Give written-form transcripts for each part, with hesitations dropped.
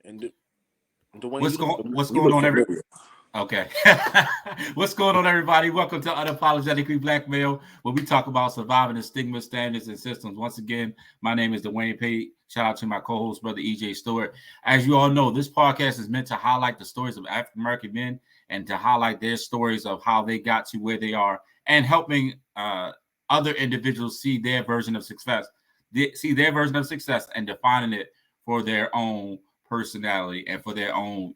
And Dwayne, What's going What's you going look on, every? familiar. Okay. What's going on, everybody? Welcome to Unapologetically Blackmail, where we talk about surviving the stigma, standards, and systems. Once again, my name is Dwayne Pate. Shout out to my co-host, brother EJ Stewart. As you all know, this podcast is meant to highlight the stories of African American men and to highlight their stories of how they got to where they are, and helping other individuals see their version of success, and defining it for their own personality and for their own,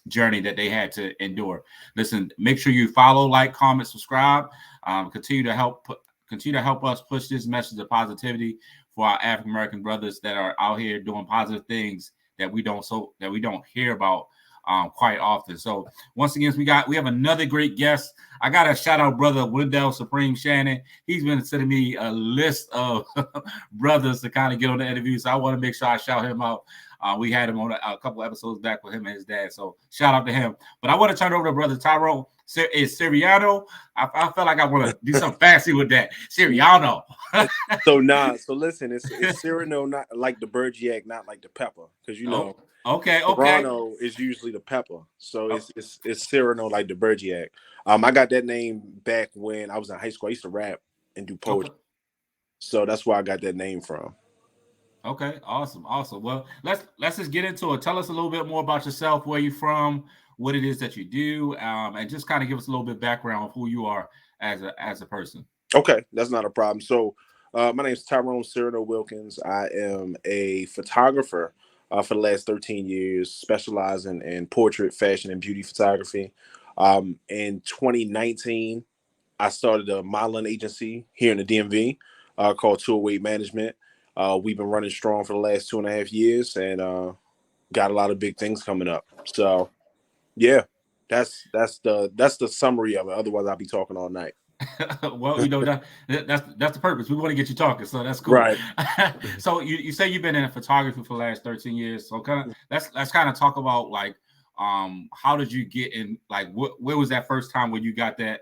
journey that they had to endure. Listen, make sure you follow, like, comment, subscribe. Continue to help us push this message of positivity for our African American brothers that are out here doing positive things that we don't hear about quite often. So once again, we have another great guest. I got to shout out brother Wendell Supreme Shannon. He's been sending me a list of brothers to kind of get on the interview, so I want to make sure I shout him out. We had him on a couple episodes back with him and his dad, so shout out to him. But I want to turn it over to brother Tyrone. Is Syranno? I felt like I want to do something fancy with that. Syranno. So listen, it's Syranno, not like the Bergiac, not like the pepper, because Okay. Syranno is usually the pepper, so it's Syranno like the Bergiac. I got that name back when I was in high school. I used to rap and do poetry, so that's where I got that name from. Okay, awesome. Well, let's just get into it. Tell us a little bit more about yourself, where you're from, what it is that you do, and just kind of give us a little bit of background of who you are as a person. Okay, that's not a problem. So, my name is Tyrone Syranno Wilkens. I am a photographer for the last 13 years, specializing in portrait, fashion, and beauty photography. In 2019, I started a modeling agency here in the DMV called Tour Weight Management. We've been running strong for the last 2.5 years, and got a lot of big things coming up. So, yeah, that's the summary of it. Otherwise, I'll be talking all night. Well, that's the purpose. We want to get you talking, so that's cool. Right. So you say you've been in photography for the last 13 years. So let's kind of talk about, like, how did you get in, like, where was that first time when you got the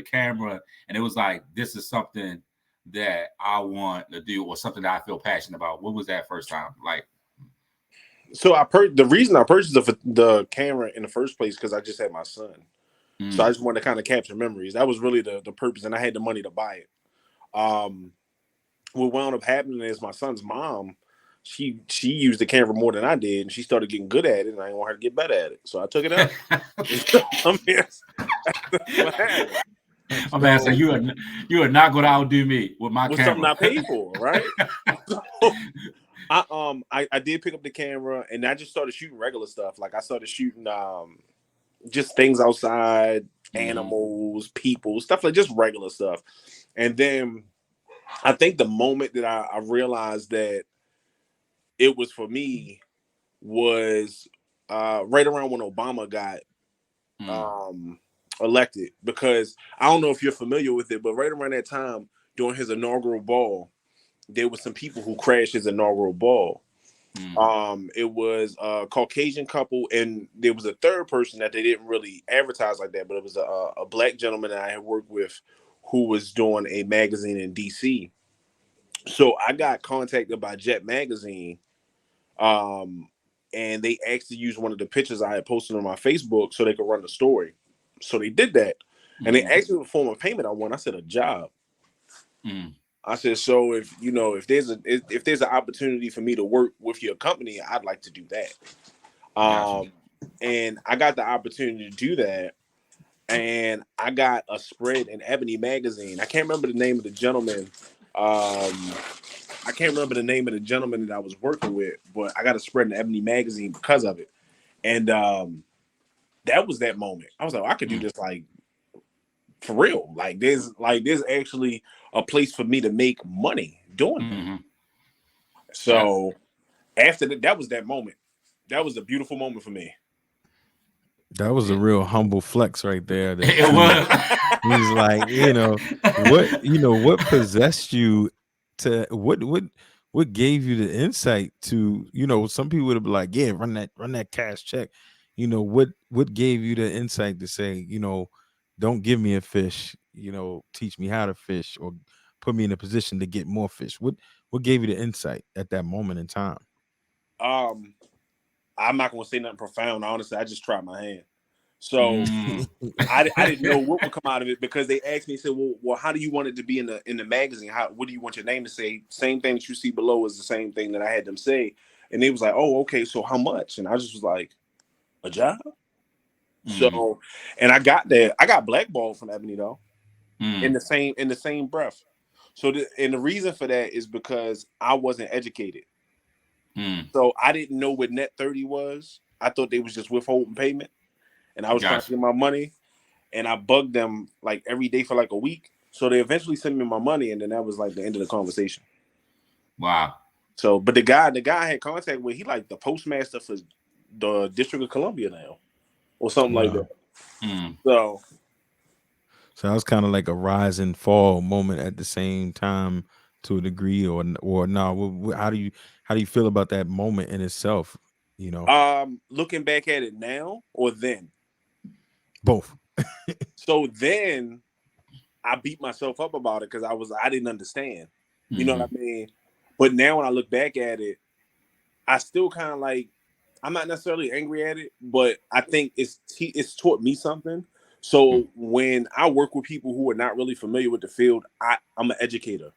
camera and it was like, this is something that I want to do, or something that I feel passionate about? What was that first time like? So the reason I purchased the camera in the first place, because I just had my son. So I just wanted to kind of capture memories. That was really the purpose, and I had the money to buy it. What wound up happening is my son's mom, she used the camera more than I did, and she started getting good at it, and I didn't want her to get better at it. So I took it up. That's what happened. I'm asking you are not going to outdo me with my camera. Something I paid for, right? I did pick up the camera, and I just started shooting regular stuff. Like, I started shooting just things outside, animals, people, stuff like just regular stuff. And then I think the moment that I realized that it was for me was right around when Obama got elected, because I don't know if you're familiar with it, but right around that time during his inaugural ball, there were some people who crashed his inaugural ball. It was a Caucasian couple, and there was a third person that they didn't really advertise like that, but it was a black gentleman that I had worked with who was doing a magazine in DC. So I got contacted by Jet Magazine, and they asked to use one of the pictures I had posted on my Facebook so they could run the story. So they did that, and they asked me what form of payment I want. I said a job. I said, so if there's an opportunity for me to work with your company, I'd like to do that. And I got the opportunity to do that, and I got a spread in Ebony magazine. I can't remember the name of the gentleman. That I was working with, but I got a spread in Ebony magazine because of it. And that was that moment. I was like, I could do this, like, for real. Like, there's actually a place for me to make money doing that. So after that was that moment. That was a beautiful moment for me. That was a real humble flex right there. It was. He's like, what possessed you to what gave you the insight to, some people would be like, yeah, run that cash check. What gave you the insight to say, don't give me a fish, teach me how to fish, or put me in a position to get more fish. What gave you the insight at that moment in time? I'm not going to say nothing profound. Honestly, I just tried my hand. So I didn't know what would come out of it because they asked me, said, well, how do you want it to be in the magazine? What do you want your name to say? Same thing that you see below is the same thing that I had them say. And they was like, oh, okay, so how much? And I just was like, a job? So, and I got blackballed from Ebony though, in the same breath. So, and the reason for that is because I wasn't educated. So I didn't know what net 30 was. I thought they was just withholding payment, and I was trying to get my money, and I bugged them like every day for like a week. So they eventually sent me my money, and then that was like the end of the conversation. Wow. So, but the guy I had contact with, he like the postmaster for the District of Columbia now, or something like that. So that was kind of like a rise and fall moment at the same time to a degree, or no? How do you feel about that moment in itself? You know, looking back at it now or then, both. So then I beat myself up about it because I didn't understand. You know what I mean? But now when I look back at it, I still kind of like, I'm not necessarily angry at it, but I think it's taught me something. So when I work with people who are not really familiar with the field, I'm an educator.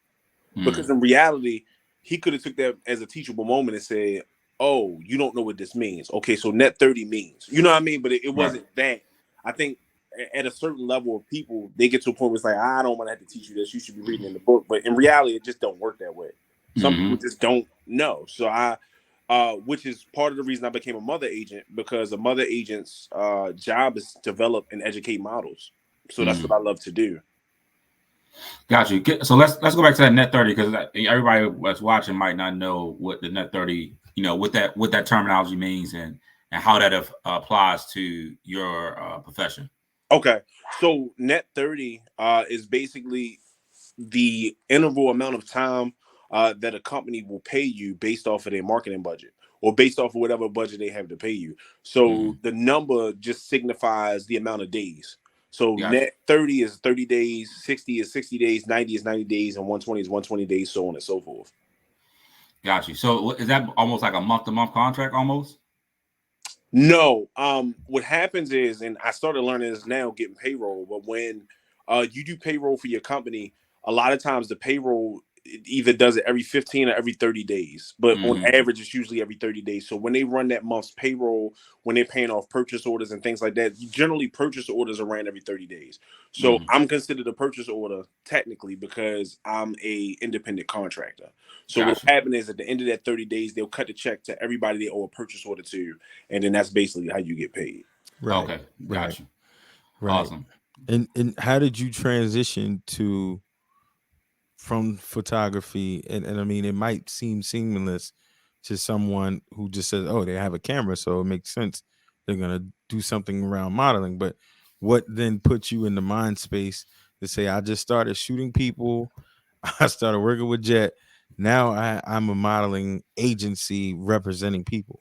Because in reality, he could have took that as a teachable moment and said, oh, you don't know what this means. Okay, so net 30 means. You know what I mean? But it wasn't that. I think at a certain level of people, they get to a point where it's like, I don't want to have to teach you this. You should be reading in the book. But in reality, it just don't work that way. Some people just don't know. So which is part of the reason I became a mother agent, because a mother agent's job is to develop and educate models. So that's what I love to do. Got you. So let's go back to that net 30, because everybody that's watching might not know what the net 30, what that terminology means and how that applies to your profession. Okay, so net 30 is basically the interval amount of time that a company will pay you based off of their marketing budget or based off of whatever budget they have to pay you. So the number just signifies the amount of days. So net 30 is 30 days, 60 is 60 days, 90 is 90 days, and 120 is 120 days, so on and so forth. Got you. So is that almost like a month-to-month contract almost? No. What happens is, and I started learning this now getting payroll, but when you do payroll for your company, a lot of times the payroll either does it every 15 or every 30 days, but on average it's usually every 30 days. So when they run that month's payroll, when they're paying off purchase orders and things like that, generally purchase orders are ran every 30 days. So I'm considered a purchase order technically because I'm a independent contractor. So what happened is at the end of that 30 days, they'll cut the check to everybody they owe a purchase order to, and then that's basically how you get paid. Right. Okay, got you. Right. Awesome. And how did you transition from photography? And I mean, it might seem seamless to someone who just says, oh, they have a camera, so it makes sense they're gonna do something around modeling. But what then put you in the mind space to say, I just started shooting people, I started working with Jet, now I'm a modeling agency representing people?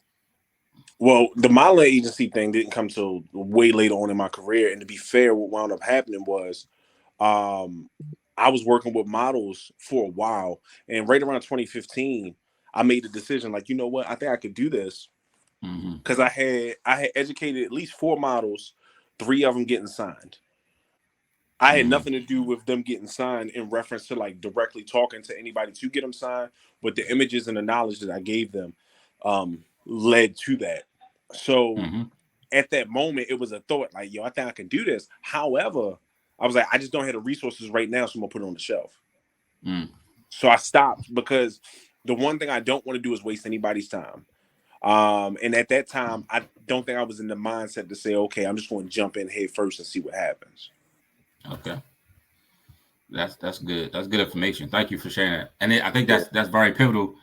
Well, the modeling agency thing didn't come till way later on in my career. And to be fair, what wound up happening was I was working with models for a while. And right around 2015, I made the decision, like, you know what? I think I could do this. Because I had educated at least 4 models, 3 of them getting signed. I had nothing to do with them getting signed in reference to like directly talking to anybody to get them signed, but the images and the knowledge that I gave them led to that. So at that moment, it was a thought like, yo, I think I can do this. However, I was like, I just don't have the resources right now, so I'm gonna put it on the shelf. So I stopped because the one thing I don't want to do is waste anybody's time. And at that time, I don't think I was in the mindset to say, okay, I'm just going to jump in head first and see what happens. Okay, that's good. That's good information. Thank you for sharing that. And I think that's very pivotal.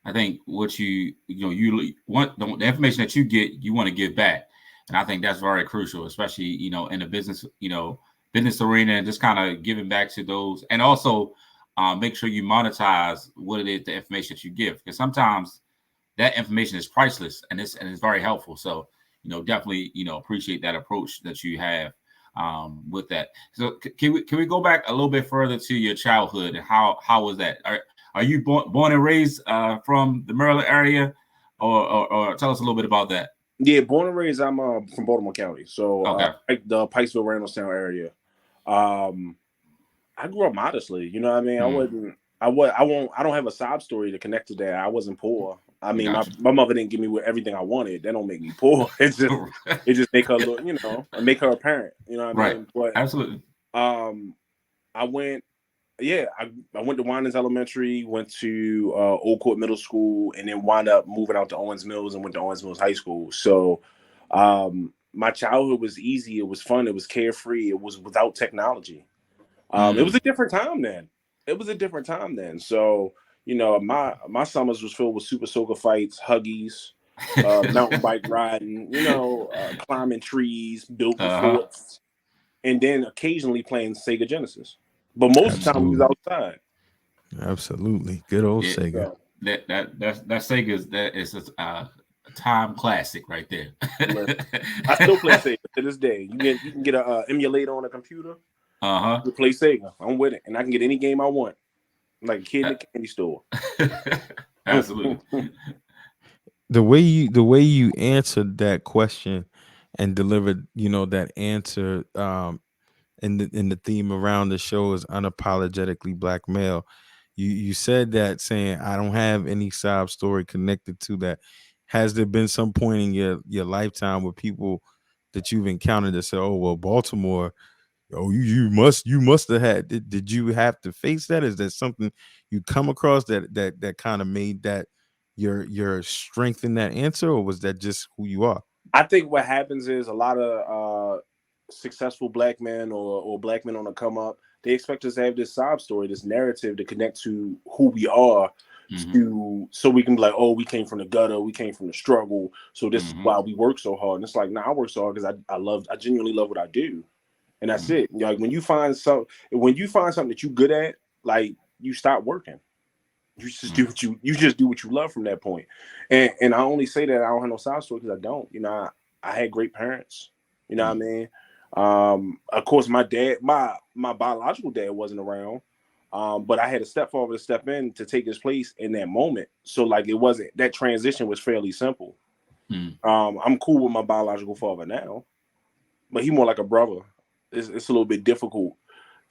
I think what you want, the information that you get, you want to give back, and I think that's very crucial, especially in the business business arena, and just kind of giving back to those, and also make sure you monetize what it is, the information that you give, because sometimes that information is priceless and it's very helpful. So definitely appreciate that approach that you have with that. So can we go back a little bit further to your childhood and how was that? Are you born and raised from the Maryland area, or tell us a little bit about that? Yeah, born and raised. I'm from Baltimore County, so Okay. like the Pikesville, Randallstown area. I grew up modestly. You know what I mean? I wasn't. I won't. I don't have a sob story to connect to that. I wasn't poor. I mean, Gotcha. my mother didn't give me everything I wanted. That don't make me poor. It just make her look. You know, make her a parent. You know what I Right. mean? But Absolutely. I went. Yeah, I went to Winans Elementary, went to Old Court Middle School, and then wound up moving out to Owens Mills and went to Owens Mills High School. So my childhood was easy. It was fun. It was carefree. It was without technology. It was a different time then. So, you know, my summers was filled with super soaker fights, huggies, mountain bike riding, you know, climbing trees, building forts, and then occasionally playing Sega Genesis. But most of the time we was outside. Absolutely. Good old Sega. So, that Sega is a time classic right there. I still play Sega to this day. You can get a emulator on a computer. You play Sega. I'm with it, and I can get any game I want, like a kid in the candy store. Absolutely. The way you answered that question and delivered, you know, that answer, in the theme around the show is unapologetically black male. You said that saying I don't have any sob story connected to that. Has there been some point in your lifetime where people that you've encountered that say, oh well, Baltimore, oh you must have had, did you have to face that? Is that something you come across that kind of made that your strength in that answer, or was that just who you are? I think what happens is a lot of successful black men or black men on the come up, they expect us to have this sob story, this narrative to connect to who we are, so we can be like, oh, we came from the gutter, we came from the struggle, so this is why we work so hard. And it's like, nah, I work so hard because I genuinely love what I do. And that's it. Like when you find something that you're good at, like you stop working. You just do what you love from that point. And I only say that I don't have no side story because I don't. You know, I had great parents. You know what I mean? Of course, my dad, my biological dad wasn't around. But I had a stepfather to step in to take his place in that moment. So like that transition was fairly simple. I'm cool with my biological father now, but he more like a brother. It's a little bit difficult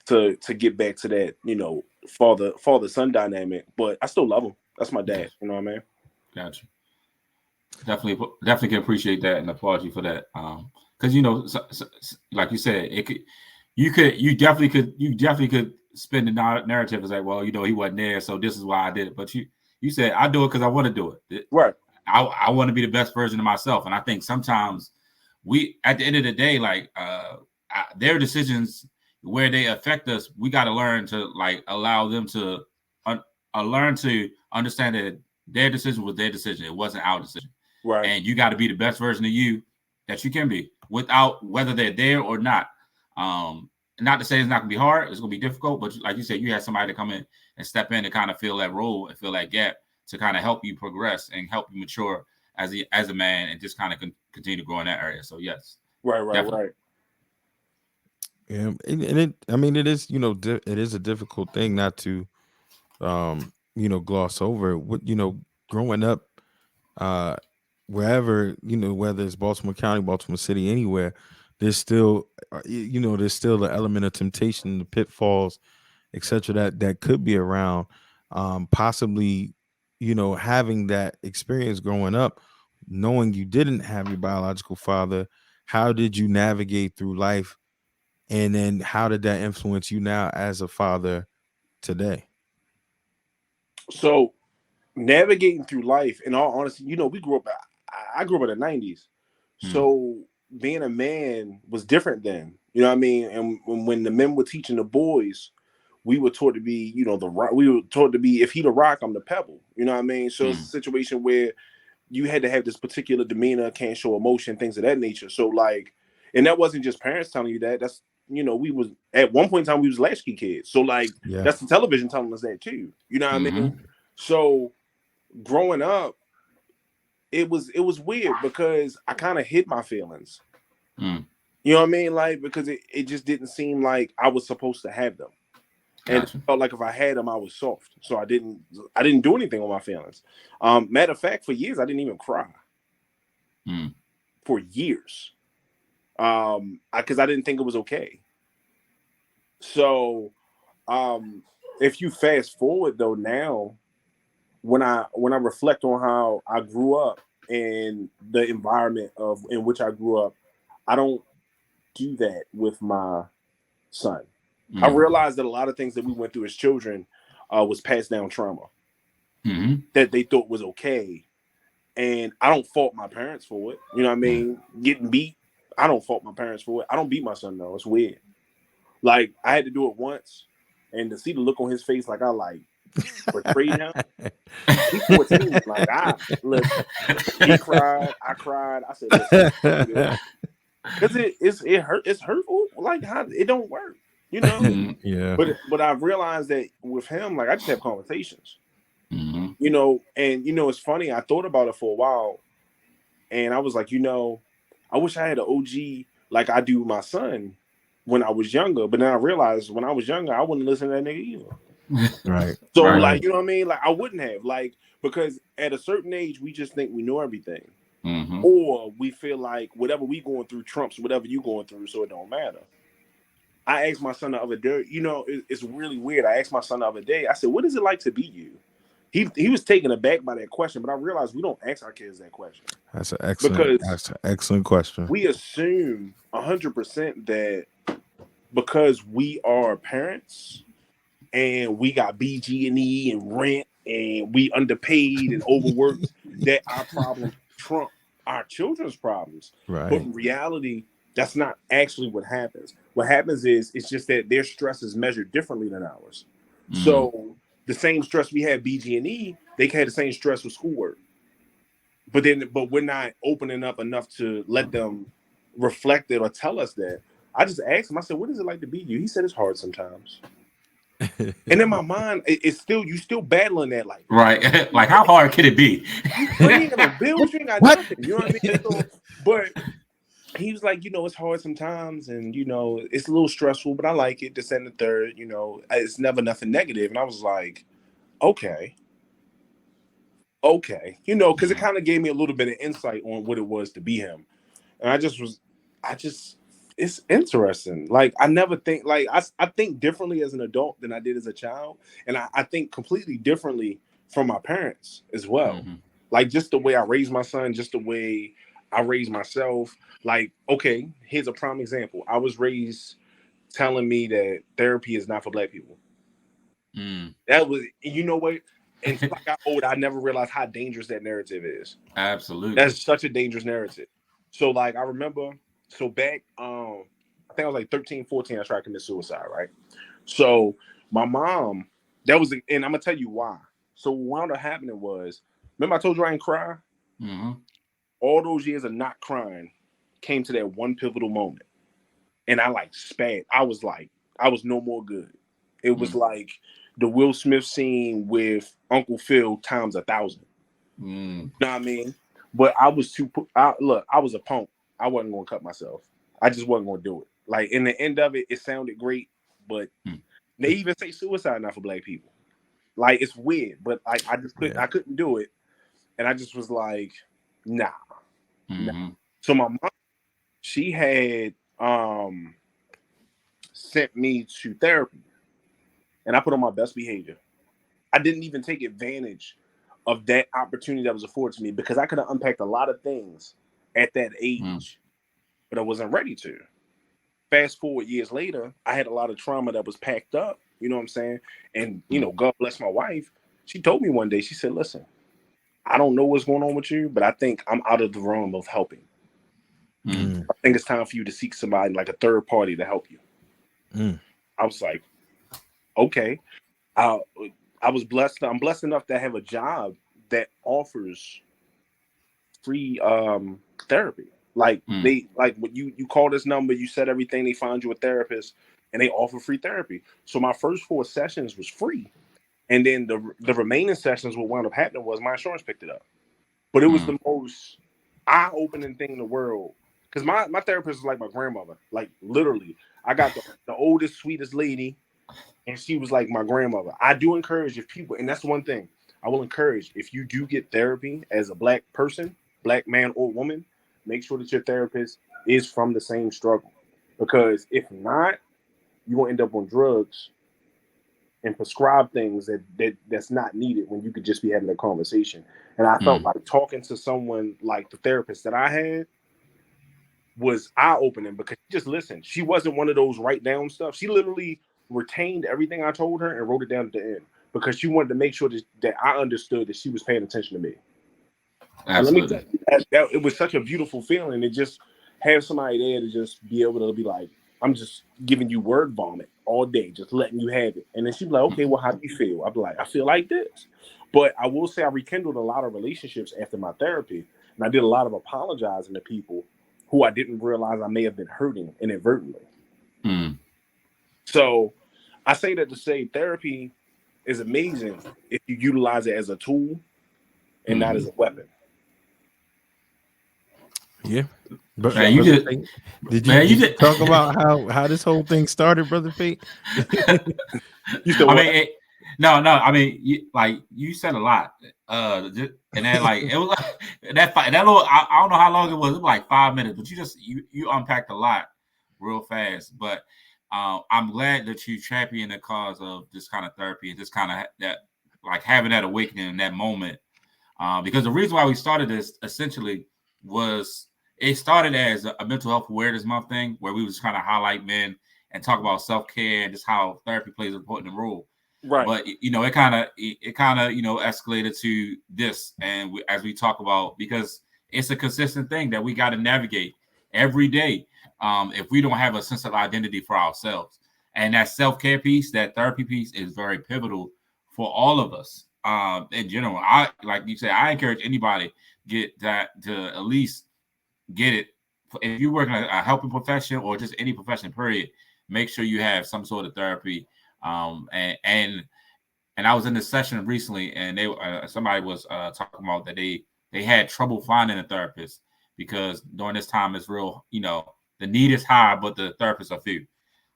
to get back to that, you know, father son dynamic, but I still love him. That's my dad. You know what I mean? Gotcha. Definitely can appreciate that and applaud you for that. Because you know, like you said, you definitely could spin the narrative as like, well, you know, he wasn't there, so this is why I did it. But you said I do it because I want to do it. Right. I want to be the best version of myself, and I think sometimes we, at the end of the day, like their decisions where they affect us, we got to learn to like allow them to learn to understand that their decision was their decision. It wasn't our decision. Right. And you got to be the best version of you that you can be without whether they're there or not. Not to say it's not gonna be hard, it's gonna be difficult, but like you said, you had somebody to come in and step in and kind of fill that role and fill that gap to kind of help you progress and help you mature as a man and just kind of continue to grow in that area. So yes. Right. Yeah, it is, you know, it is a difficult thing not to, you know, gloss over. What, you know, growing up, wherever, you know, whether it's Baltimore County, Baltimore City, anywhere, there's still, you know, there's still the element of temptation, the pitfalls, etc. that could be around. Possibly, you know, having that experience growing up, knowing you didn't have your biological father, how did you navigate through life? And then how did that influence you now as a father today? So navigating through life, in all honesty, you know, I grew up in the 90s. So being a man was different then. You know what I mean? And when the men were teaching the boys, we were taught to be, you know, we were taught to be, if he the rock, I'm the pebble. You know what I mean? So it's a situation where you had to have this particular demeanor, can't show emotion, things of that nature. So like, and that wasn't just parents telling you that. That's, you know, we was at one point in time we was latchkey kids. So like, that's the television telling us that too. You know what I mean? So growing up, it was weird because I kind of hid my feelings. You know what I mean? Like, because it just didn't seem like I was supposed to have them. And it felt like if I had them, I was soft. So I didn't do anything with my feelings. Matter of fact, for years I didn't even cry. for years. Because I didn't think it was okay. So, if you fast forward though now, when I reflect on how I grew up and the environment in which I grew up, I don't do that with my son. I realized that a lot of things that we went through as children was passed down trauma that they thought was okay. And I don't fault my parents for it. You know what I mean? Getting beat, I don't fault my parents for it. I don't beat my son though. It's weird. Like I had to do it once, and to see the look on his face, like I like betrayed him. He's 14. Like listen, he cried, I cried. I said, listen, because it hurt. It's hurtful. Like how it don't work, you know. Yeah. But I realized that with him, like I just have conversations, you know. And you know, it's funny. I thought about it for a while, and I was like, you know, I wish I had an OG like I do my son when I was younger. But then I realized when I was younger, I wouldn't listen to that nigga either. Right. So right. like, you know what I mean? Like I wouldn't have, like, because at a certain age we just think we know everything. Or we feel like whatever we going through trumps whatever you going through, so it don't matter. I asked my son the other day, you know, it's really weird. I asked my son the other day, I said, what is it like to be you? He was taken aback by that question, but I realized we don't ask our kids that question. That's an excellent question. We assume 100% that because we are parents and we got BG&E and rent and we underpaid and overworked, that our problems trump our children's problems. Right. But in reality, that's not actually what happens. What happens is it's just that their stress is measured differently than ours. So the same stress we had BG&E, they had the same stress with schoolwork. But we're not opening up enough to let them reflect it or tell us that. I just asked him, I said, what is it like to be you? He said it's hard sometimes. And in my mind, it's still you still battling that, like right. Like how hard can it be? You ain't got no bills, you ain't got nothing. You know what I mean? So, but he was like, you know, it's hard sometimes, and you know, it's a little stressful, but I like it. This and the third, you know, it's never nothing negative. And I was like, okay, you know, because it kind of gave me a little bit of insight on what it was to be him. And it's interesting. Like I never think, like I think differently as an adult than I did as a child, and I think completely differently from my parents as well. Like just the way I raised my son, just the way I raised myself. Like, okay, here's a prime example. I was raised telling me that therapy is not for Black people. That was, you know what? Until I got old, I never realized how dangerous that narrative is. Absolutely. That's such a dangerous narrative. So like I remember, so back I think I was like 13, 14, I tried to commit suicide, right? So my mom, and I'm gonna tell you why. So what wound up happening was, remember I told you I didn't cry? All those years of not crying came to that one pivotal moment. And I like spat. I was no more good. It was like the Will Smith scene with Uncle Phil times 1,000. You know what I mean? But I was I was a punk. I wasn't going to cut myself. I just wasn't going to do it. Like in the end of it, it sounded great, but they even say suicide not for Black people. Like it's weird, but like I just couldn't. I couldn't do it, and I just was like, nah. So my mom, she had sent me to therapy, and I put on my best behavior. I didn't even take advantage of that opportunity that was afforded to me because I could have unpacked a lot of things at that age, but I wasn't ready to. Fast forward years later, I had a lot of trauma that was packed up, you know what I'm saying? And, you know, God bless my wife. She told me one day, she said, listen, I don't know what's going on with you, but I think I'm out of the realm of helping. I think it's time for you to seek somebody like a third party to help you. I was like, okay. I was blessed. I'm blessed enough to have a job that offers free therapy. Like they like when you call this number, you set everything, they find you a therapist, and they offer free therapy. So my first 4 sessions was free, and then the remaining sessions, what wound up happening was my insurance picked it up. But it was the most eye-opening thing in the world because my therapist is like my grandmother, like literally. I got the oldest, sweetest lady. And she was like my grandmother. I do encourage if people, and that's one thing I will encourage, if you do get therapy as a Black person, Black man or woman, make sure that your therapist is from the same struggle. Because if not, you're gonna end up on drugs and prescribe things that's not needed when you could just be having a conversation. And I felt like talking to someone like the therapist that I had was eye-opening because she just listened. She wasn't one of those write down stuff. She literally retained everything I told her and wrote it down at the end because she wanted to make sure that I understood that she was paying attention to me. Absolutely. And let me tell you, that it was such a beautiful feeling to just have somebody there to just be able to be like, I'm just giving you word vomit all day, just letting you have it. And then she'd be like, okay, well, how do you feel? I'd be like, I feel like this. But I will say I rekindled a lot of relationships after my therapy. And I did a lot of apologizing to people who I didn't realize I may have been hurting inadvertently. So I say that to say therapy is amazing if you utilize it as a tool and not as a weapon. Yeah. But man, did you talk about how this whole thing started, Brother Pate? I mean, you said a lot. And then like it was like that little I don't know how long it was like 5 minutes, but you unpacked a lot real fast. But I'm glad that you championed the cause of this kind of therapy and this kind of that like having that awakening in that moment. Because the reason why we started this essentially was it started as a mental health awareness month thing where we was trying to highlight men and talk about self-care and just how therapy plays an important role. Right. But it kind of escalated to this, and as we talk about, because it's a consistent thing that we got to navigate every day. If we don't have a sense of identity for ourselves, and that self-care piece, that therapy piece, is very pivotal for all of us. In general, I like you said, I encourage anybody get that to at least get it. If you work in a helping profession or just any profession, period, make sure you have some sort of therapy. And I was in this session recently, and somebody was talking about that they had trouble finding a therapist because during this time it's real, the need is high, but the therapists are few.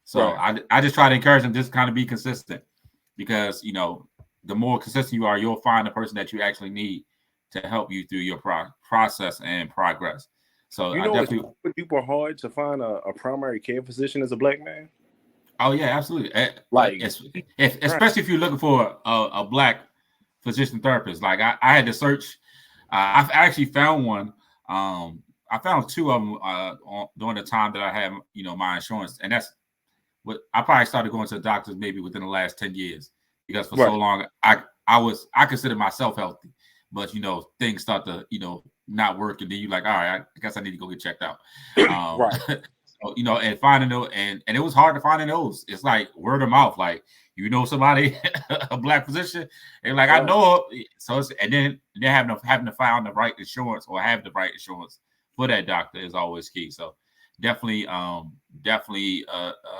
So right. I just try to encourage them to just kind of be consistent because the more consistent you are, you'll find the person that you actually need to help you through your process and progress. So it's super hard to find a primary care physician as a Black man. Oh yeah, absolutely. Especially if you're looking for a Black physician therapist. Like I had to search. I've actually found one. I found two of them during the time that I had my insurance, and that's what I probably started going to the doctors maybe within the last 10 years because for so long I consider myself healthy, but things start to not work, and then you like, all right, I guess I need to go get checked out. Right. So, and finding those, and it was hard to find those. It's like word of mouth, like somebody, a Black physician, and like I know. So and then having to find the right insurance or have the right insurance for that doctor is always key. So definitely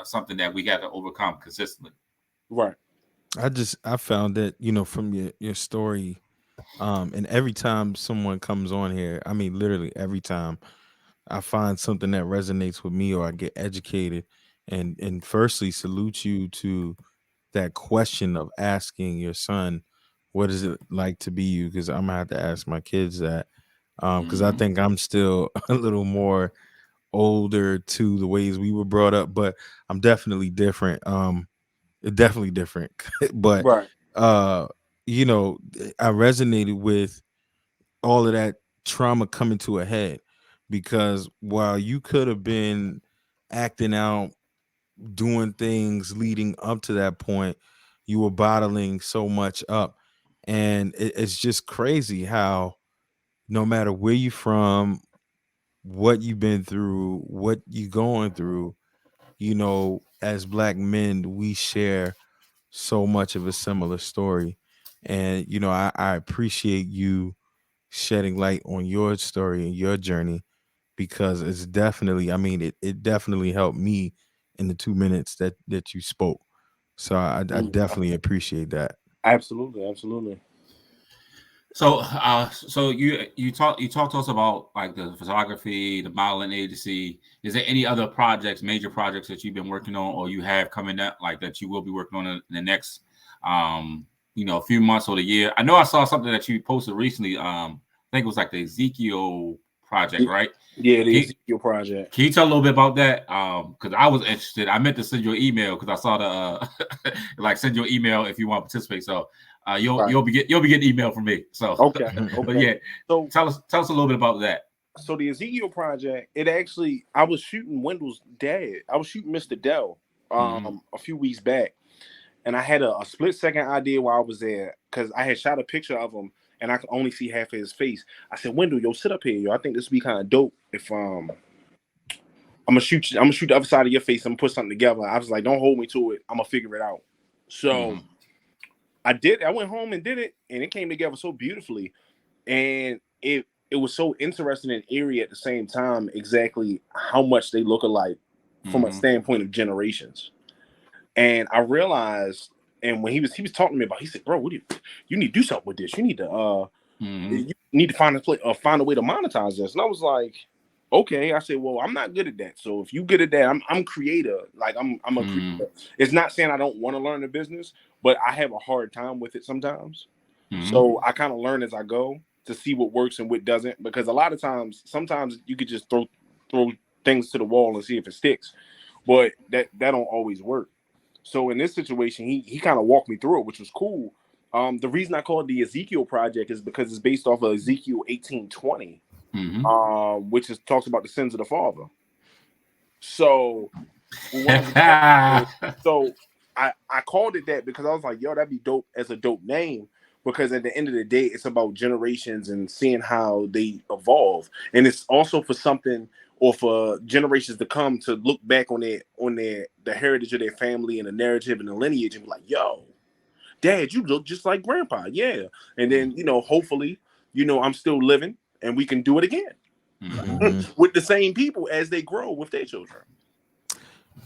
something that we got to overcome consistently. Right. I found that from your story, and every time someone comes on here, I mean literally every time I find something that resonates with me or I get educated, and firstly salute you to that question of asking your son, what is it like to be you? Because I'm gonna have to ask my kids that, because I think I'm still a little more older to the ways we were brought up, but I'm definitely different. Definitely different. But right. I resonated with all of that trauma coming to a head, because while you could have been acting out, doing things leading up to that point, you were bottling so much up. And it's just crazy how no matter where you're from, what you've been through, what you're going through, as Black men, we share so much of a similar story. And, I appreciate you shedding light on your story and your journey, because it's definitely, it definitely helped me in the 2 minutes that you spoke. So I definitely appreciate that. Absolutely. So you talk to us about like the photography, the modeling agency. Is there any other major projects that you've been working on or you have coming up, like that you will be working on in the next few months or the year? I know I saw something that you posted recently. I think it was like the Ezekiel project, right? Yeah, the Ezekiel project. Can you tell a little bit about that? Because I was interested. I meant to send you an email because I saw the like send you an email if you want to participate. So you'll be getting email from me. So okay. But yeah, so tell us a little bit about that. So the Ezekiel project, I was shooting Wendell's dad. I was shooting Mr. Dell a few weeks back, and I had a split second idea while I was there because I had shot a picture of him and I could only see half of his face. I said, Wendell, yo, sit up here, yo. I think this would be kind of dope if I'm gonna shoot the other side of your face. I'm gonna put something together. I was like, don't hold me to it. I'm gonna figure it out. So I did. I went home and did it, and it came together so beautifully, and it was so interesting and eerie at the same time. Exactly how much they look alike from a standpoint of generations. And I realized, and when he was talking to me about, he said, "Bro, you need to do something with this. You need to you need to find a way to monetize this." And I was like, "Okay." I said, "Well, I'm not good at that. So if you good at that, I'm creative. Like I'm a creator. It's not saying I don't want to learn the business, but I have a hard time with it sometimes. So I kind of learn as I go to see what works and what doesn't. Because a lot of times, sometimes you could just throw things to the wall and see if it sticks, but that don't always work. So in this situation, he kind of walked me through it, which was cool. The reason I call it the Ezekiel project is because it's based off of Ezekiel 18:20, which talks about the sins of the father. So, I called it that because I was like, yo, that'd be dope as a dope name. Because at the end of the day, it's about generations and seeing how they evolve. And it's also for something or for generations to come to look back on the heritage of their family and the narrative and the lineage and be like, yo, Dad, you look just like Grandpa. Yeah. And then, hopefully, I'm still living and we can do it again with the same people as they grow with their children.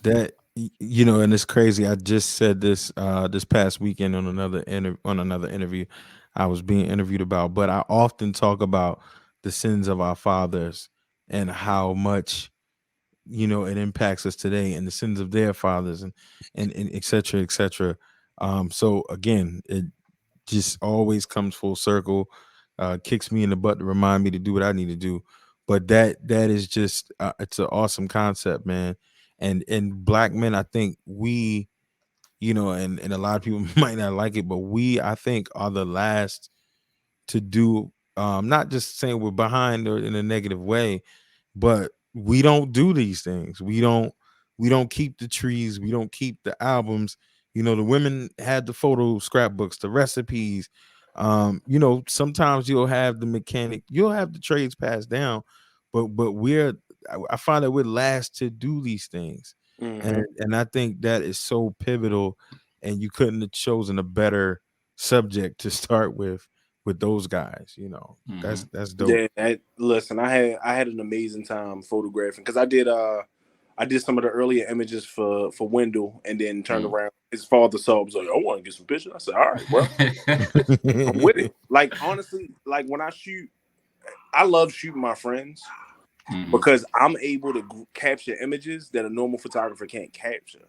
That, and it's crazy. I just said this this past weekend on another interview I was being interviewed about, but I often talk about the sins of our fathers and how much it impacts us today, and the sins of their fathers, and et cetera, et cetera. So again, it just always comes full circle, kicks me in the butt to remind me to do what I need to do. But that is just it's an awesome concept, man. And black men, I think we, and a lot of people might not like it, but we, I think, are the last to do, not just saying we're behind or in a negative way, but we don't do these things. We don't keep the trees. We don't keep the albums. The women had the photo scrapbooks, the recipes. Sometimes you'll have the mechanic, you'll have the trades passed down, but I find that we're last to do these things. And I think that is so pivotal, and you couldn't have chosen a better subject to start with those guys. That's dope. Yeah, listen, I had an amazing time photographing because I did some of the earlier images for Wendell, and then turned around. His father saw, was like, "I want to get some pictures." I said, "All right, well, I'm with it." Like honestly, like when I shoot, I love shooting my friends because I'm able to capture images that a normal photographer can't capture.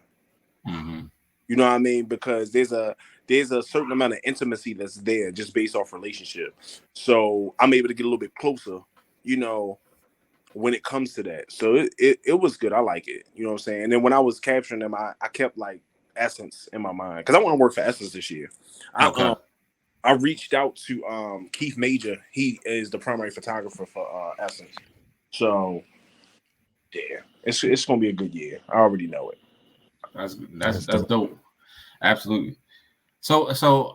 You know what I mean? Because there's a certain amount of intimacy that's there just based off relationship. So I'm able to get a little bit closer, when it comes to that. So it was good. I like it. You know what I'm saying? And then when I was capturing them, I kept like Essence in my mind because I want to work for Essence this year. I reached out to Keith Major. He is the primary photographer for Essence. So yeah, it's gonna be a good year. I already know it. That's dope. Absolutely. So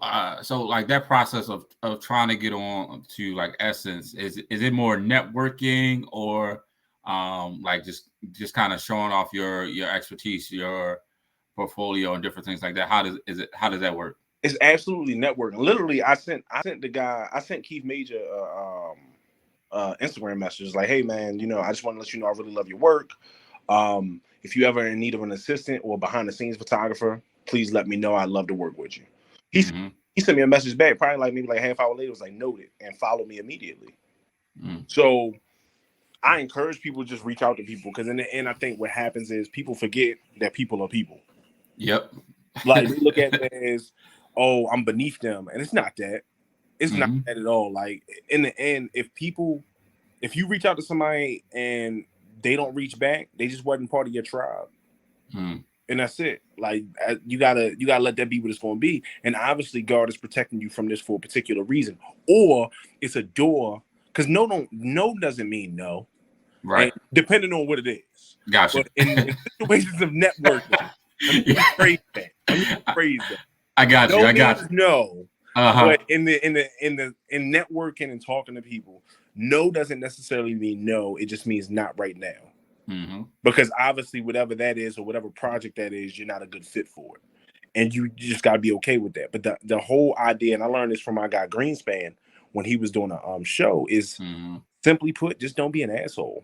like that process of trying to get on to like Essence, is it more networking or like just kind of showing off your expertise, your portfolio, and different things like that? How does that work? It's absolutely networking. Literally, I sent Keith Major Instagram messages like, "Hey man, I just want to let you know I really love your work. If you ever in need of an assistant or behind the scenes photographer, please let me know. I'd love to work with you." He sent me a message back, probably maybe a half hour later. Was like, "Noted," and followed me immediately. So I encourage people to just reach out to people because in the end, I think what happens is people forget that people are people. Yep. Like we look at it as, oh, I'm beneath them, and it's not that. It's not that at all. Like in the end, if people If you reach out to somebody and they don't reach back, they just wasn't part of your tribe. And that's it. Like you gotta let that be what it's gonna be. And obviously God is protecting you from this for a particular reason. Or it's a door, because no doesn't mean no. Right. And depending on what it is. Gotcha. But in situations of networking, let me rephrase that. I got you. No I got means you. no. Uh-huh. But in networking and talking to people, no doesn't necessarily mean no. It just means not right now. Because obviously, whatever that is or whatever project that is, you're not a good fit for it, and you just got to be okay with that. But the whole idea, and I learned this from my guy Greenspan when he was doing a show, is simply put, just don't be an asshole.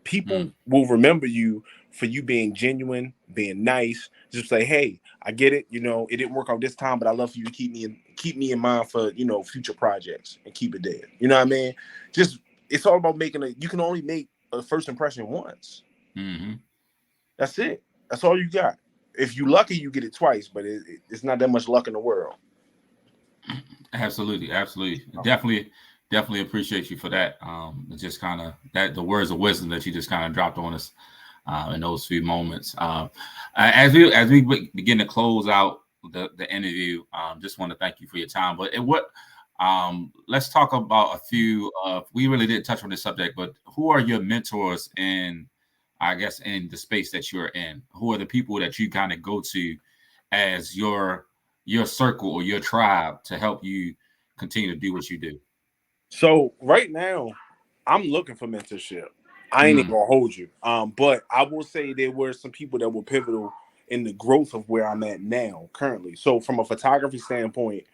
People will remember you for you being genuine, being nice. Just say, hey, I get it. You know, it didn't work out this time, but I love for you to keep me in mind for, you know, future projects and keep it there. You know what I mean? Just, it's all about you can only make a first impression once. That's it. That's all you got. If you lucky, you get it twice, but it's not that much luck in the world. Absolutely. Definitely appreciate you for that. Just kind of the words of wisdom that you just kind of dropped on us in those few moments. As we begin to close out the interview, just want to thank you for your time. But let's talk about a few. We really didn't touch on this subject, but who are your mentors in the space that you're in? Who are the people that you kind of go to as your circle or your tribe to help you continue to do what you do? So right now, I'm looking for mentorship. I ain't even gonna hold you. But I will say there were some people that were pivotal in the growth of where I'm at now currently. So from a photography standpoint,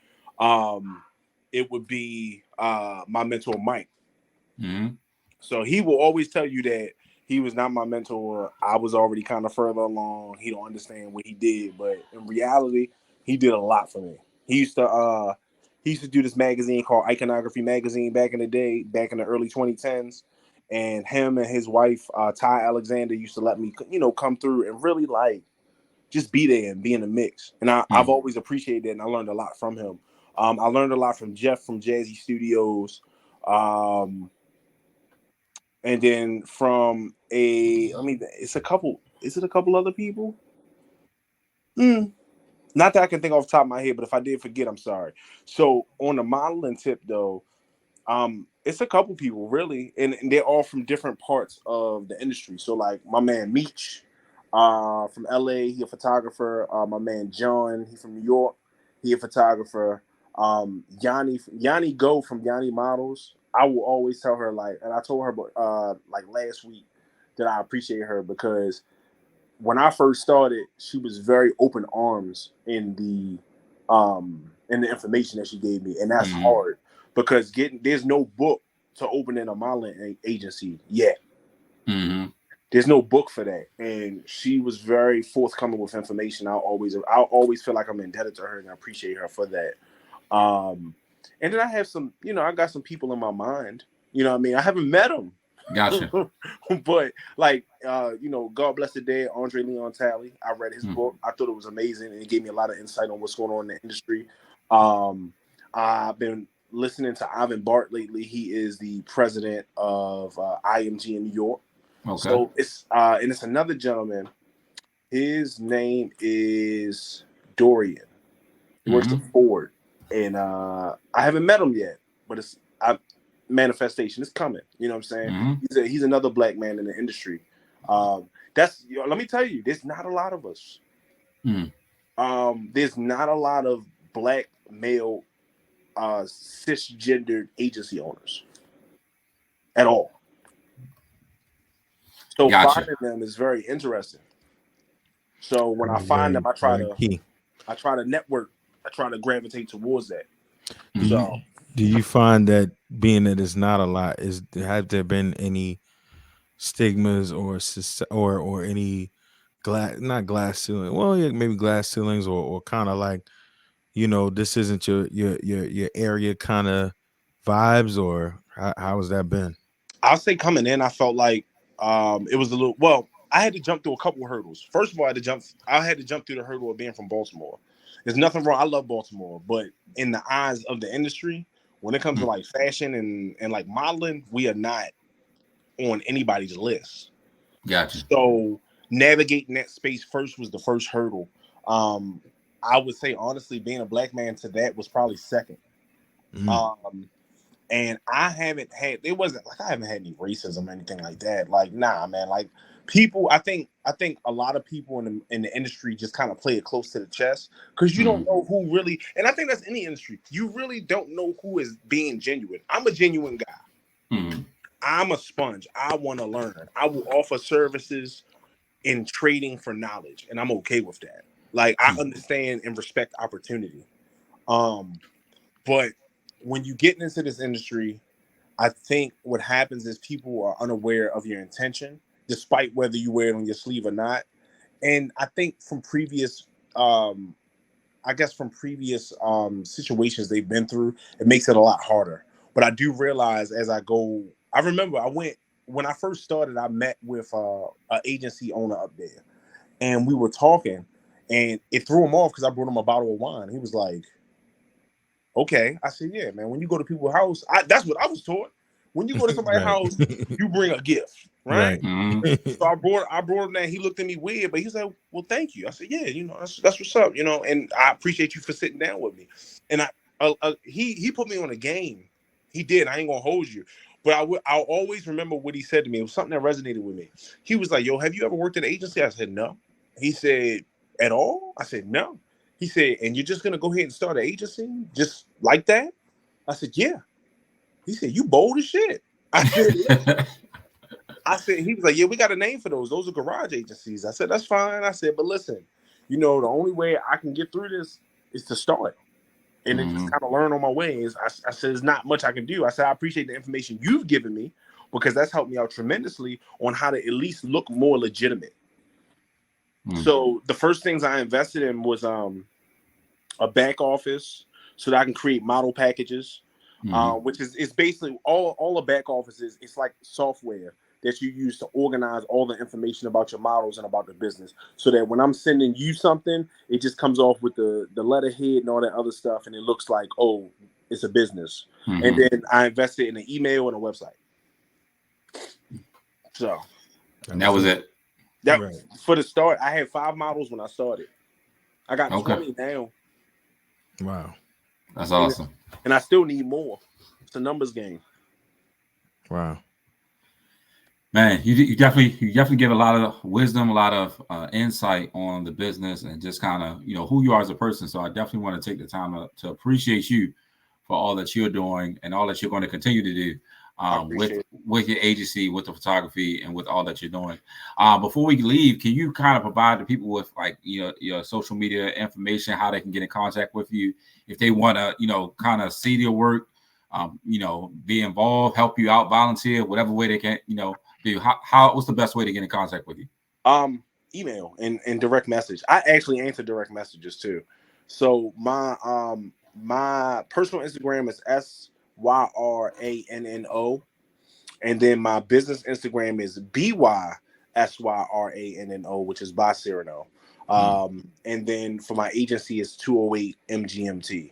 it would be my mentor Mike. So he will always tell you that he was not my mentor. I was already kind of further along. He don't understand what he did, but in reality, he did a lot for me. He used to do this magazine called Iconography Magazine back in the day, back in the early 2010s. And him and his wife, Ty Alexander, used to let me, you know, come through and really like just be there and be in the mix. And I've always appreciated that, and I learned a lot from him. I learned a lot from Jeff from Jazzy Studios. And then from is it a couple other people? Not that I can think off the top of my head, but if I did forget, I'm sorry. So on the modeling tip though, it's a couple people really, and they're all from different parts of the industry. So like my man Meech, from LA, he a photographer. My man John, he's from New York, he a photographer. Yanni Go from Yanni Models. I will always tell her and I told her like last week that I appreciate her because when I first started, she was very open arms in the information that she gave me, and that's hard because there's no book to open in a modeling agency yet. There's no book for that, and she was very forthcoming with information. I'll always feel like I'm indebted to her, and I appreciate her for that. And then I have I got some people in my mind. You know what I mean? I haven't met them. Gotcha. But God bless the dead, Andre Leon Talley. I read his book. I thought it was amazing, and it gave me a lot of insight on what's going on in the industry. I've been listening to Ivan Bart lately. He is the president of IMG in New York. Okay. So it's another gentleman. His name is Dorian. He works at Ford, and I haven't met him yet, but manifestation is coming. You know what I'm saying? He's another black man in the industry. Let me tell you, there's not a lot of us. There's not a lot of black male cisgendered agency owners at all. So finding them is very interesting. So when I find them, I try to network. I try to gravitate towards that. Do you find that being that it's not a lot, have there been any stigmas or any not glass ceiling? Well, yeah, maybe glass ceilings or kind of like, this isn't your area kind of vibes, or how has that been? I'll say coming in, I felt like it was I had to jump through a couple of hurdles. First of all, I had to jump through the hurdle of being from Baltimore. There's nothing wrong. I love Baltimore, but in the eyes of the industry, when it comes to like fashion and like modeling, we are not on anybody's list. Gotcha. So navigating that space first was the first hurdle. I would say honestly, being a black man to that was probably second. And I haven't had, it wasn't like I haven't had any racism or anything like that. Like, nah, man. Like people, I think a lot of people in the industry just kind of play it close to the chest because you don't know who really, and I think that's any industry. You really don't know who is being genuine. I'm a genuine guy. I'm a sponge. I want to learn. I will offer services in trading for knowledge, and I'm okay with that. Like I understand and respect opportunity. But when you get into this industry, I think what happens is people are unaware of your intention, despite whether you wear it on your sleeve or not. And I think from previous, situations they've been through, it makes it a lot harder. But I do realize as I go, I remember when I first started, I met with an agency owner up there, and we were talking, and it threw him off because I brought him a bottle of wine. He was like, okay. I said, yeah, man, when you go to people's house, that's what I was taught. When you go to somebody's house, you bring a gift, right? So I brought him that. He looked at me weird, but he was like, well, thank you. I said, yeah, that's what's up, and I appreciate you for sitting down with me. And he put me on a game. He did. I ain't gonna hold you. But I'll always remember what he said to me. It was something that resonated with me. He was like, yo, have you ever worked at an agency? I said, no. He said, at all? I said, no. He said, and you're just going to go ahead and start an agency just like that? I said, yeah. He said, you bold as shit. I said, he was like, yeah, we got a name for those. Those are garage agencies. I said, that's fine. I said, but listen, the only way I can get through this is to start. And then just kind of learn on my way. I said, there's not much I can do. I said, I appreciate the information you've given me because that's helped me out tremendously on how to at least look more legitimate. So the first things I invested in was a back office so that I can create model packages, which is basically all the back offices. It's like software that you use to organize all the information about your models and about the business so that when I'm sending you something, it just comes off with the letterhead and all that other stuff. And it looks like, oh, it's a business. And then I invested in an email and a website. So. And that was it. That for the start, I had 5 models when I started. I got 20 now. Wow. That's awesome. And I still need more. It's a numbers game. Wow. Man, you definitely give a lot of wisdom, a lot of insight on the business and just kind of, who you are as a person. So I definitely want to take the time to appreciate you for all that you're doing and all that you're going to continue to do. With your agency, with the photography, and with all that you're doing. Before we leave, can you kind of provide the people with your social media information, how they can get in contact with you if they want to, kind of see your work, be involved, help you out, volunteer, whatever way they can, do. What's the best way to get in contact with you? Email and direct message. I actually answer direct messages too. So my personal Instagram is SYRANNO, and then my business Instagram is BYSYRANNO, which is bysyranno. And then for my agency is 208 MGMT.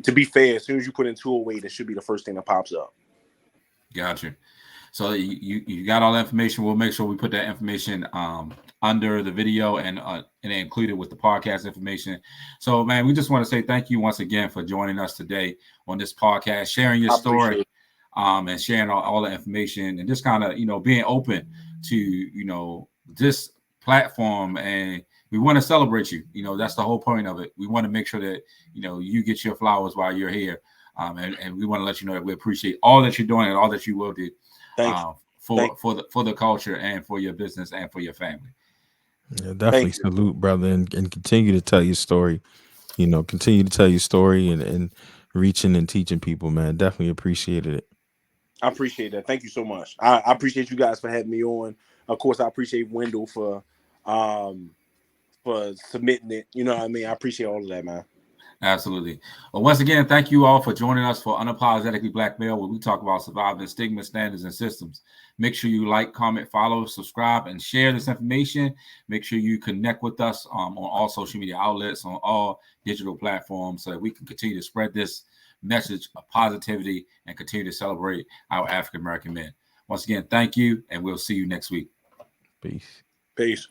To be fair, as soon as you put in 208, it should be the first thing that pops up. Gotcha. So you got all the information. We'll make sure we put that information under the video and include it with the podcast information. So, man, we just want to say thank you once again for joining us today on this podcast, sharing your story, and sharing all the information, and just kind of being open to this platform. And we want to celebrate you. That's the whole point of it. We want to make sure that you get your flowers while you're here, and we want to let you know that we appreciate all that you're doing and all that you will do. For the culture and for your business and for your family. Yeah, definitely salute, brother, and continue to tell your story. Continue to tell your story and reaching and teaching people, man. Definitely appreciated it. I appreciate that. Thank you so much. I appreciate you guys for having me on. Of course, I appreciate Wendell for submitting it. You know what I mean? I appreciate all of that, man. Absolutely. Well, once again, thank you all for joining us for Unapologetically Black Male, where we talk about surviving stigma, standards, and systems. Make sure you like, comment, follow, subscribe, and share this information. Make sure you connect with us on all social media outlets, on all digital platforms, so that we can continue to spread this message of positivity and continue to celebrate our African-American men. Once again, thank you, and we'll see you next week. Peace. Peace.